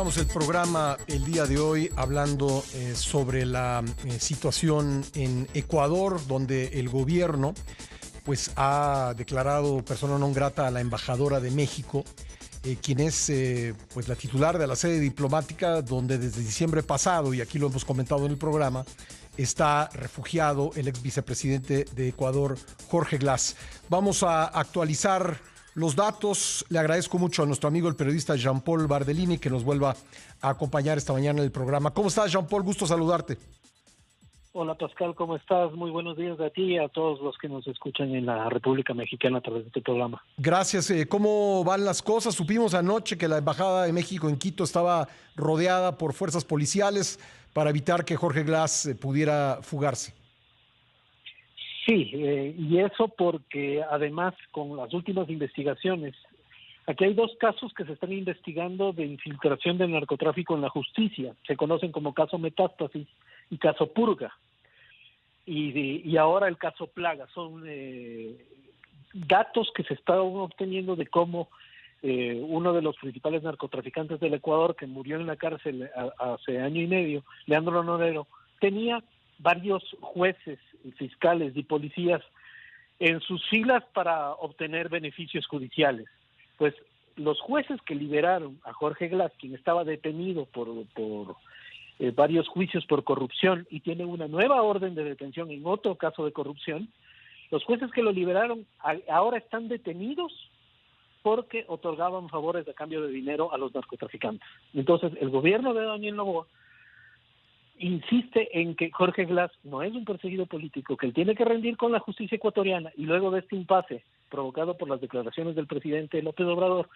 Comenzamos el programa el día de hoy hablando sobre la situación en Ecuador, donde el gobierno pues ha declarado persona non grata a la embajadora de México, quien es pues la titular de la sede diplomática, donde desde diciembre pasado, y aquí lo hemos comentado en el programa, está refugiado el ex vicepresidente de Ecuador, Jorge Glass. Vamos a actualizar los datos. Le agradezco mucho a nuestro amigo el periodista Jean-Paul Bardellini que nos vuelva a acompañar esta mañana en el programa. ¿Cómo estás, Jean-Paul? Gusto saludarte. Hola Pascal, ¿cómo estás? Muy buenos días a ti y a todos los que nos escuchan en la República Mexicana a través de tu programa. Gracias. ¿Cómo van las cosas? Supimos anoche que la Embajada de México en Quito estaba rodeada por fuerzas policiales para evitar que Jorge Glass pudiera fugarse. Sí, y eso porque además con las últimas investigaciones, aquí hay dos casos que se están investigando de infiltración del narcotráfico en la justicia. Se conocen como caso Metástasis y caso Purga. Y ahora el caso Plaga. Son datos que se están obteniendo de cómo uno de los principales narcotraficantes del Ecuador, que murió en la cárcel hace año y medio, Leandro Norero, tenía varios jueces, fiscales y policías en sus filas para obtener beneficios judiciales. Pues los jueces que liberaron a Jorge Glass, quien estaba detenido por varios juicios por corrupción y tiene una nueva orden de detención en otro caso de corrupción, los jueces que lo liberaron ahora están detenidos porque otorgaban favores a cambio de dinero a los narcotraficantes. Entonces, el gobierno de Daniel Noboa insiste en que Jorge Glass no es un perseguido político, que él tiene que rendir con la justicia ecuatoriana, y luego de este impasse provocado por las declaraciones del presidente López Obrador,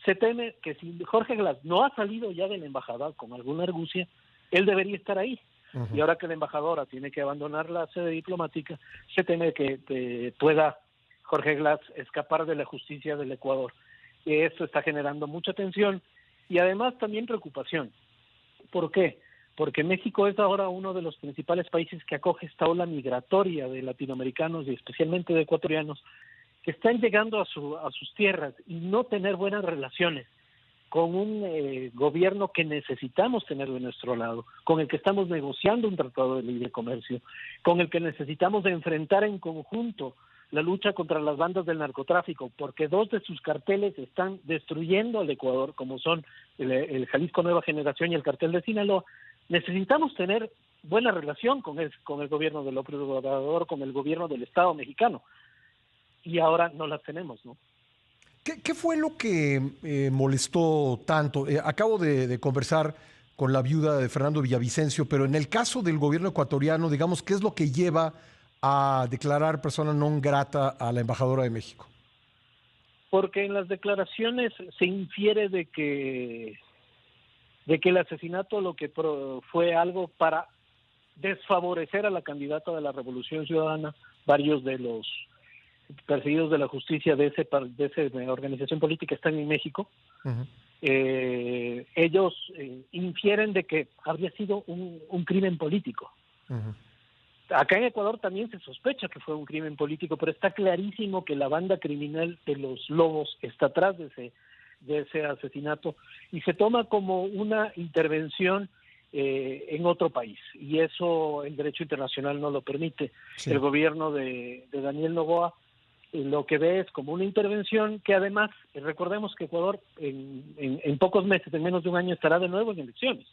se teme que si Jorge Glass no ha salido ya de la embajada con alguna argucia, él debería estar ahí. Y ahora que la embajadora tiene que abandonar la sede diplomática, se teme que pueda Jorge Glass escapar de la justicia del Ecuador. Y esto está generando mucha tensión y además también preocupación. ¿Por qué? Porque México es ahora uno de los principales países que acoge esta ola migratoria de latinoamericanos y especialmente de ecuatorianos que están llegando a sus tierras, y no tener buenas relaciones con un gobierno que necesitamos tener de nuestro lado, con el que estamos negociando un tratado de libre comercio, con el que necesitamos enfrentar en conjunto la lucha contra las bandas del narcotráfico, porque dos de sus carteles están destruyendo al Ecuador, como son el Jalisco Nueva Generación y el cartel de Sinaloa. Necesitamos tener buena relación con el gobierno de López Obrador, con el gobierno del Estado mexicano, y ahora no las tenemos, ¿no? ¿Qué fue lo que molestó tanto? Acabo de conversar con la viuda de Fernando Villavicencio, pero en el caso del gobierno ecuatoriano, digamos, ¿qué es lo que lleva a declarar persona non grata a la embajadora de México? Porque en las declaraciones se infiere de que el asesinato fue algo para desfavorecer a la candidata de la Revolución Ciudadana. Varios de los perseguidos de la justicia de esa organización política están en México. Uh-huh. Ellos infieren de que habría sido un crimen político. Uh-huh. Acá en Ecuador también se sospecha que fue un crimen político, pero está clarísimo que la banda criminal de los Lobos está atrás de ese asesinato, y se toma como una intervención en otro país, y eso el derecho internacional no lo permite. Sí. El gobierno de Daniel Noboa lo que ve es como una intervención que además, recordemos que Ecuador en pocos meses, en menos de un año, estará de nuevo en elecciones,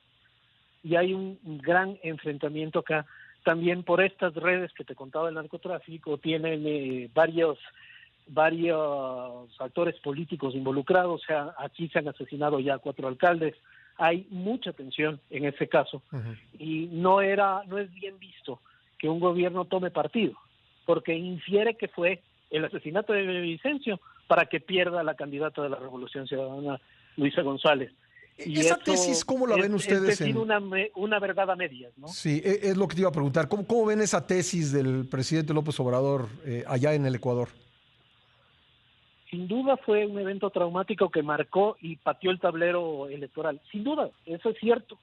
y hay un gran enfrentamiento acá también por estas redes que te contaba el narcotráfico. Tienen varios actores políticos involucrados. O sea, aquí se han asesinado ya 4 alcaldes. Hay mucha tensión en ese caso. Uh-huh. Y no es bien visto que un gobierno tome partido, porque infiere que fue el asesinato de Villavicencio para que pierda la candidata de la Revolución Ciudadana, Luisa González. Y esa tesis, ¿cómo la ven ustedes? Es una verdad a medias, ¿no? Sí, es lo que te iba a preguntar. ¿Cómo ven esa tesis del presidente López Obrador allá en el Ecuador? Sin duda fue un evento traumático que marcó y pateó el tablero electoral. Sin duda, eso es cierto.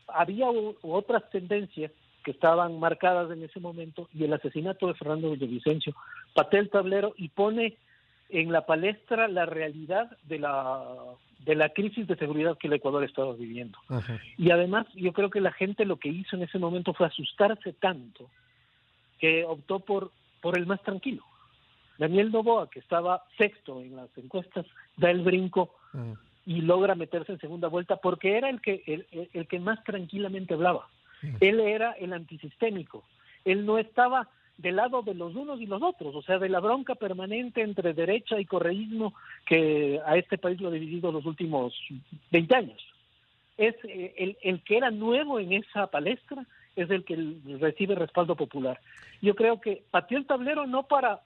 Había otras tendencias que estaban marcadas en ese momento, y el asesinato de Fernando Villavicencio patea el tablero y pone en la palestra la realidad de la crisis de seguridad que el Ecuador estaba viviendo. Ajá. Y además yo creo que la gente lo que hizo en ese momento fue asustarse tanto que optó por el más tranquilo. Daniel Noboa, que estaba sexto en las encuestas, da el brinco y logra meterse en segunda vuelta porque era el que más tranquilamente hablaba. Él era el antisistémico. Él no estaba del lado de los unos y los otros, o sea, de la bronca permanente entre derecha y correísmo que a este país lo ha dividido los últimos 20 años. Es el que era nuevo en esa palestra, es el que recibe respaldo popular. Yo creo que pateó el tablero no para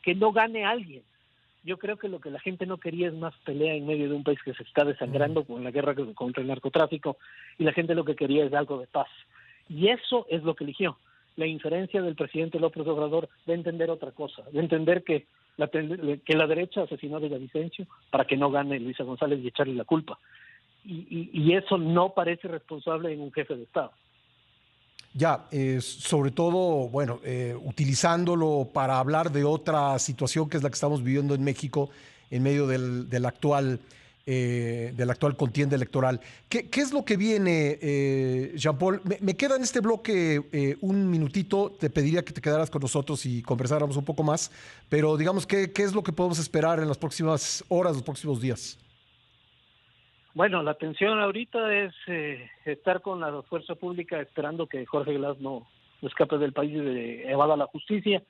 que no gane alguien. Yo creo que lo que la gente no quería es más pelea en medio de un país que se está desangrando con la guerra contra el narcotráfico, y la gente lo que quería es algo de paz. Y eso es lo que eligió. La inferencia del presidente López Obrador de entender otra cosa, de entender que la derecha asesinó a Villavicencio para que no gane Luisa González y echarle la culpa. Y eso no parece responsable en un jefe de Estado. Ya, sobre todo, bueno, utilizándolo para hablar de otra situación que es la que estamos viviendo en México en medio de la actual contienda electoral. ¿Qué es lo que viene, Jean-Paul? Me queda en este bloque un minutito, te pediría que te quedaras con nosotros y conversáramos un poco más, pero digamos, ¿qué es lo que podemos esperar en las próximas horas, los próximos días? Bueno, la tensión ahorita es estar con la fuerza pública esperando que Jorge Glass no escape del país y evada la justicia.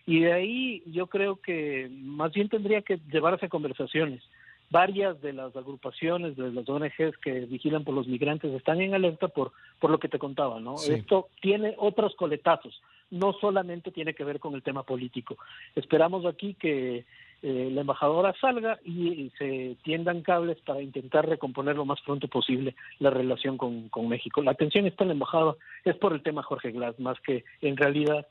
Y de ahí yo creo que más bien tendría que llevarse conversaciones. Varias de las agrupaciones, de las ONGs que vigilan por los migrantes están en alerta por lo que te contaba, ¿no? Sí. Esto tiene otros coletazos, no solamente tiene que ver con el tema político. Esperamos aquí que la embajadora salga y se tiendan cables para intentar recomponer lo más pronto posible la relación con México. La atención está en la embajada, es por el tema Jorge Glass, más que en realidad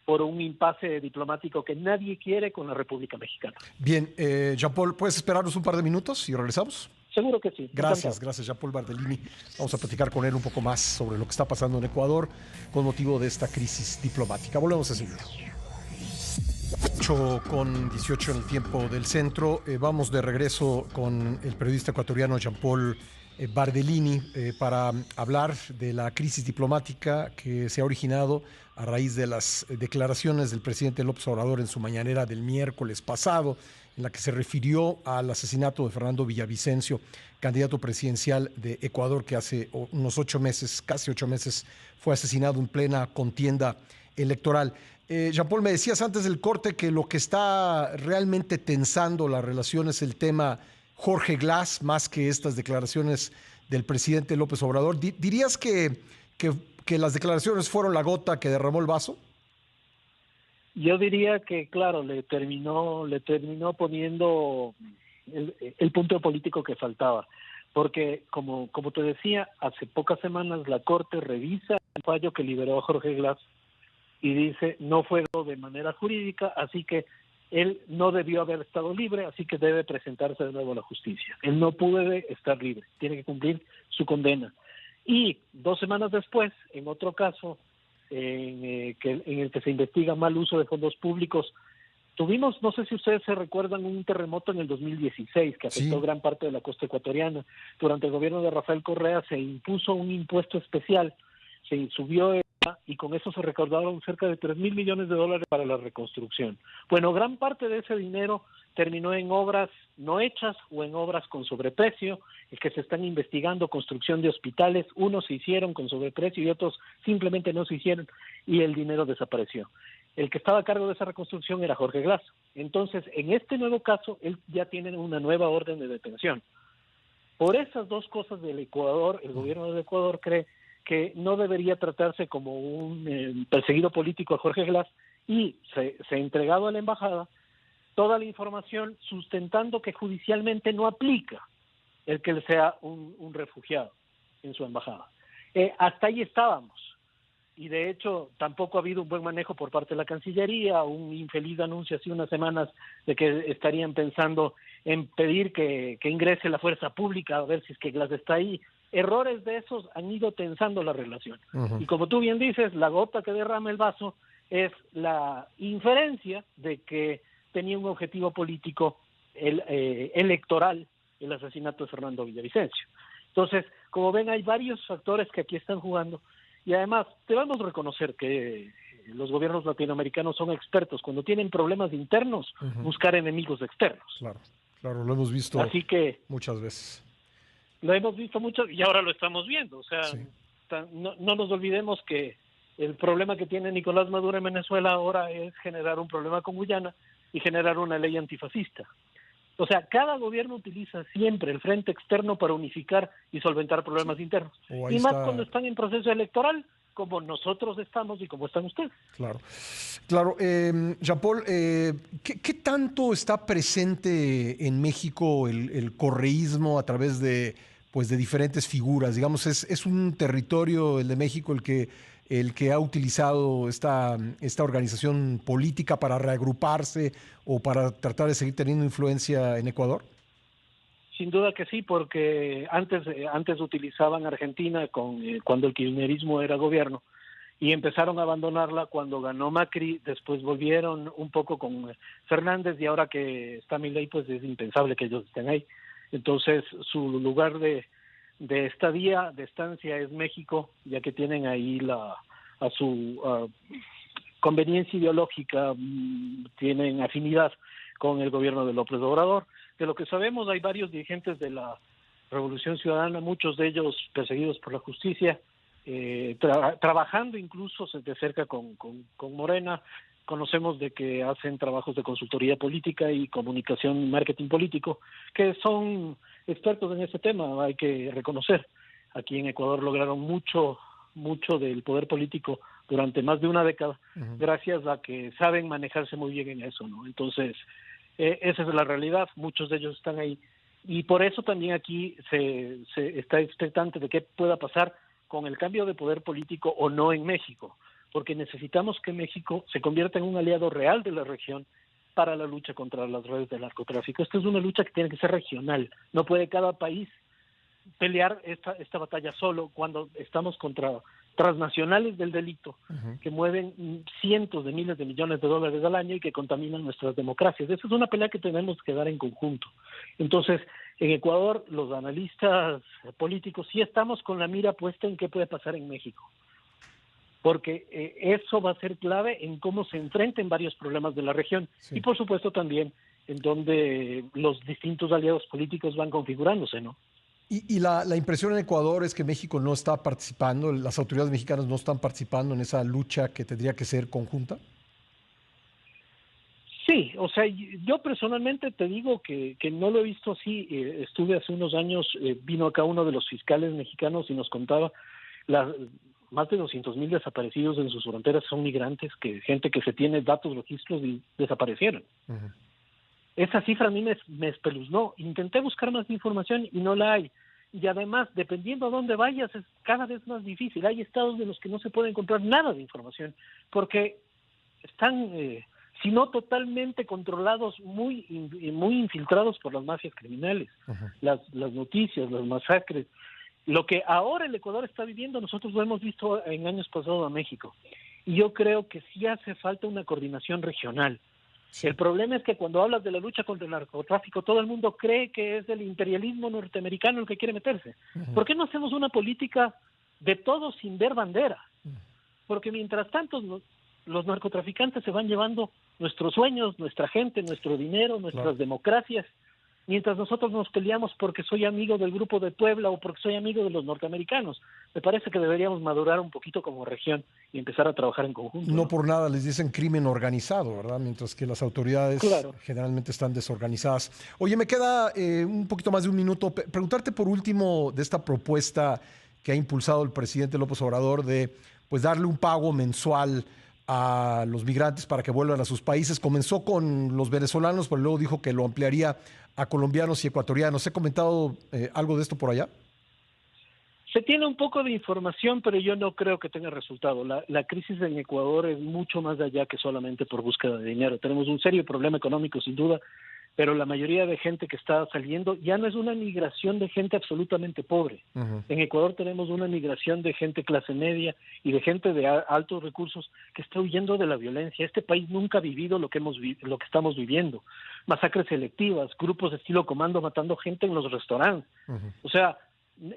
por un impasse diplomático que nadie quiere con la República Mexicana. Bien, Jean-Paul, ¿puedes esperarnos un par de minutos y regresamos? Seguro que sí. Gracias Jean-Paul Bardellini. Vamos a platicar con él un poco más sobre lo que está pasando en Ecuador con motivo de esta crisis diplomática. Volvemos enseguida. 8:18 en el tiempo del centro. Vamos de regreso con el periodista ecuatoriano Jean-Paul Bardellini para hablar de la crisis diplomática que se ha originado a raíz de las declaraciones del presidente López Obrador en su mañanera del miércoles pasado, en la que se refirió al asesinato de Fernando Villavicencio, candidato presidencial de Ecuador, que hace unos 8 meses, casi 8 meses, fue asesinado en plena contienda electoral. Jean-Paul, me decías antes del corte que lo que está realmente tensando la relación es el tema Jorge Glass, más que estas declaraciones del presidente López Obrador. ¿Dirías que las declaraciones fueron la gota que derramó el vaso? Yo diría que, claro, le terminó poniendo el punto político que faltaba, porque como te decía, hace pocas semanas la Corte revisa el fallo que liberó a Jorge Glass y dice no fue de manera jurídica, así que él no debió haber estado libre, así que debe presentarse de nuevo a la justicia. Él no puede estar libre, tiene que cumplir su condena. Y 2 semanas después, en otro caso, en el que se investiga mal uso de fondos públicos, tuvimos, no sé si ustedes se recuerdan, un terremoto en el 2016 que afectó gran parte de la costa ecuatoriana. Durante el gobierno de Rafael Correa se impuso un impuesto especial, se subió y con eso se recaudaron cerca de $3,000 millones para la reconstrucción. Bueno, gran parte de ese dinero terminó en obras no hechas o en obras con sobreprecio, que se están investigando, construcción de hospitales, unos se hicieron con sobreprecio y otros simplemente no se hicieron y el dinero desapareció. El que estaba a cargo de esa reconstrucción era Jorge Glass. Entonces, en este nuevo caso, él ya tiene una nueva orden de detención. Por esas dos cosas del Ecuador, el gobierno del Ecuador cree que no debería tratarse como un perseguido político a Jorge Glass y se ha entregado a la embajada toda la información sustentando que judicialmente no aplica el que él sea un refugiado en su embajada. Hasta ahí estábamos. Y de hecho tampoco ha habido un buen manejo por parte de la Cancillería, un infeliz anuncio hace unas semanas de que estarían pensando en pedir que ingrese la fuerza pública a ver si es que Glass está ahí. Errores de esos han ido tensando la relación. Y como tú bien dices, la gota que derrama el vaso es la inferencia de que tenía un objetivo político electoral el asesinato de Fernando Villavicencio. Entonces, como ven, hay varios factores que aquí están jugando, y además debemos reconocer que los gobiernos latinoamericanos son expertos cuando tienen problemas internos, buscar enemigos externos. Claro, claro, lo hemos visto Así que muchas veces. lo hemos visto mucho y ahora lo estamos viendo. O sea, Sí. no nos olvidemos que el problema que tiene Nicolás Maduro en Venezuela ahora es generar un problema con Guyana y generar una ley antifascista. O sea, cada gobierno utiliza siempre el frente externo para unificar y solventar problemas internos. O ahí Y más está. cuando están en proceso electoral, como nosotros estamos y como están ustedes. Claro, claro. Jean-Paul, ¿qué tanto está presente en México el correísmo a través de, pues, de diferentes figuras? Digamos, es un territorio, el de México, el que ha utilizado esta organización política para reagruparse o para tratar de seguir teniendo influencia en Ecuador. Sin duda que sí, porque antes utilizaban Argentina cuando el kirchnerismo era gobierno, y empezaron a abandonarla cuando ganó Macri. Después volvieron un poco con Fernández, y ahora que está Milei, pues es impensable que ellos estén ahí. Entonces su lugar de estancia es México, ya que tienen ahí a su conveniencia ideológica, tienen afinidad con el gobierno de López Obrador. De lo que sabemos, hay varios dirigentes de la Revolución Ciudadana, muchos de ellos perseguidos por la justicia, trabajando incluso de cerca con Morena. Conocemos de que hacen trabajos de consultoría política y comunicación y marketing político, que son expertos en este tema, hay que reconocer. Aquí en Ecuador lograron mucho del poder político durante más de una década, gracias a que saben manejarse muy bien en eso, ¿no? Entonces, esa es la realidad, muchos de ellos están ahí, y por eso también aquí se está expectante de qué pueda pasar con el cambio de poder político o no en México, porque necesitamos que México se convierta en un aliado real de la región para la lucha contra las redes del narcotráfico. Esta es una lucha que tiene que ser regional, no puede cada país pelear esta batalla solo cuando estamos contra transnacionales del delito que mueven cientos de miles de millones de dólares al año y que contaminan nuestras democracias. Esa es una pelea que tenemos que dar en conjunto. Entonces, en Ecuador, los analistas políticos sí estamos con la mira puesta en qué puede pasar en México, porque eso va a ser clave en cómo se enfrenten varios problemas de la región, y por supuesto también en donde los distintos aliados políticos van configurándose, ¿no? Y la impresión en Ecuador es que México no está participando, las autoridades mexicanas no están participando en esa lucha que tendría que ser conjunta. Sí, o sea, yo personalmente te digo que no lo he visto así. Estuve hace unos años, vino acá uno de los fiscales mexicanos y nos contaba más de 200,000 desaparecidos en sus fronteras son migrantes, gente que se tiene datos, registros y desaparecieron. Esa cifra a mí me espeluznó. Intenté buscar más información y no la hay. Y además, dependiendo a dónde vayas, es cada vez más difícil. Hay estados de los que no se puede encontrar nada de información, porque están, si no totalmente controlados, muy infiltrados por las mafias criminales. Las noticias, las masacres. Lo que ahora el Ecuador está viviendo, nosotros lo hemos visto en años pasados a México. Y yo creo que sí hace falta una coordinación regional. Sí. El problema es que cuando hablas de la lucha contra el narcotráfico, todo el mundo cree que es el imperialismo norteamericano el que quiere meterse. ¿Por qué no hacemos una política de todos sin ver bandera? Porque mientras tanto los narcotraficantes se van llevando nuestros sueños, nuestra gente, nuestro dinero, nuestras democracias, mientras nosotros nos peleamos porque soy amigo del Grupo de Puebla o porque soy amigo de los norteamericanos. Me parece que deberíamos madurar un poquito como región y empezar a trabajar en conjunto. No por nada les dicen crimen organizado, ¿verdad? Mientras que las autoridades generalmente están desorganizadas. Oye, me queda un poquito más de un minuto. Preguntarte por último de esta propuesta que ha impulsado el presidente López Obrador de, pues, darle un pago mensual a los migrantes para que vuelvan a sus países. Comenzó con los venezolanos, pero luego dijo que lo ampliaría a colombianos y ecuatorianos. ¿He comentado algo de esto por allá? Se tiene un poco de información, pero yo no creo que tenga resultado. La crisis en Ecuador es mucho más allá que solamente por búsqueda de dinero. Tenemos un serio problema económico, sin duda. pero la mayoría de gente que está saliendo ya no es una migración de gente absolutamente pobre. En Ecuador tenemos una migración de gente clase media y de gente de altos recursos que está huyendo de la violencia. Este país nunca ha vivido lo que estamos viviendo. Masacres selectivas, grupos de estilo comando matando gente en los restaurantes. O sea,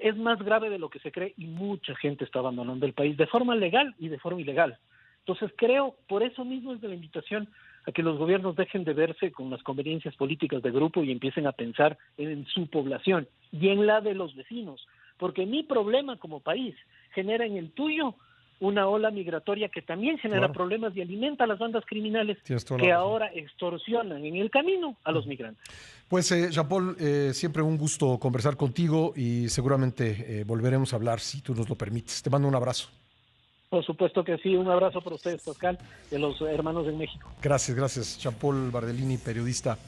es más grave de lo que se cree y mucha gente está abandonando el país de forma legal y de forma ilegal. Entonces creo, por eso mismo es de la invitación a que los gobiernos dejen de verse con las conveniencias políticas de grupo y empiecen a pensar en su población y en la de los vecinos, porque mi problema como país genera en el tuyo una ola migratoria que también genera problemas y alimenta a las bandas criminales que ahora extorsionan en el camino a los migrantes. Pues Jean-Paul, siempre un gusto conversar contigo y seguramente volveremos a hablar si tú nos lo permites. Te mando un abrazo. Por supuesto que sí, un abrazo para ustedes, Pascal, de los hermanos en México. Gracias. Jean-Paul Bardellini, periodista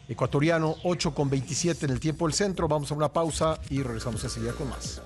ecuatoriano, 8:27 en el tiempo del centro. Vamos a una pausa y regresamos enseguida con más.